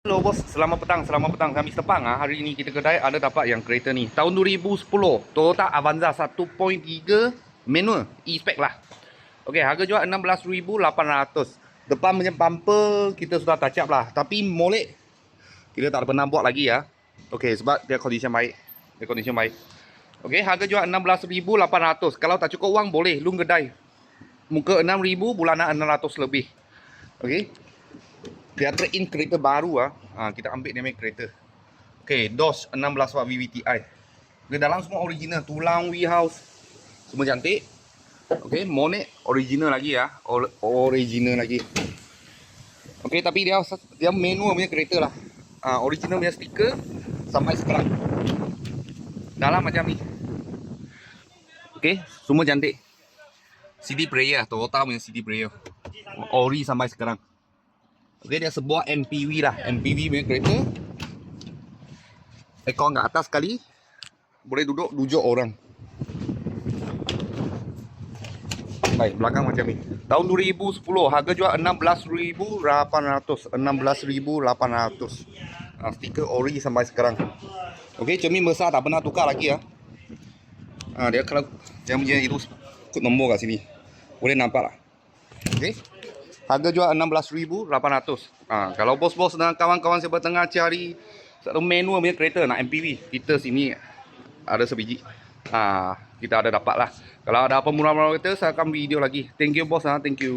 Hello bos, selamat petang kami Sepang. Hari ini kita kedai ada dapat yang kereta ni tahun 2010 Toyota Avanza 1.3 manual E-spec lah. Okey, harga jual 16,800. Depan punya bumper kita sudah touch up lah, tapi molek kita tak pernah buat lagi ya. Okey, sebab dia condition baik. Okey, harga jual 16,800. Kalau tak cukup wang boleh lung kedai. Muka 6,000, bulanan 600 lebih. Okey. Dia trade in kereta baru kita ambil dia punya kereta. Okey, DOS 16 watt VVTi. Di dalam semua original, tulang wheelhouse semua cantik. Okey, monet original lagi ya. Original lagi. Okey, tapi dia manual punya kereta lah. Original punya stiker sampai sekarang. Dalam macam ni. Okey, semua cantik. CD player, Toyota punya CD player. Ori sampai sekarang. Okey, dia sebuah MPV lah. MPV punya kereta. Aircon kat atas sekali. Boleh duduk 7 orang. Baik, belakang macam ni. Tahun 2010, harga jual 16,800. 16,800. Stiker ori sampai sekarang. Okey, cermin besar tak pernah tukar lagi ya. Dia kalau dia punya itu kod nombor kat sini. Boleh nampak lah. Okey. Harga jual 16,800. Kalau bos-bos dan kawan-kawan saya tengah cari satu manual punya kereta nak MPV, kita sini ada sebiji. Kita ada dapat lah. Kalau ada apa murah-murah kereta, saya akan video lagi. Thank you bos, thank you.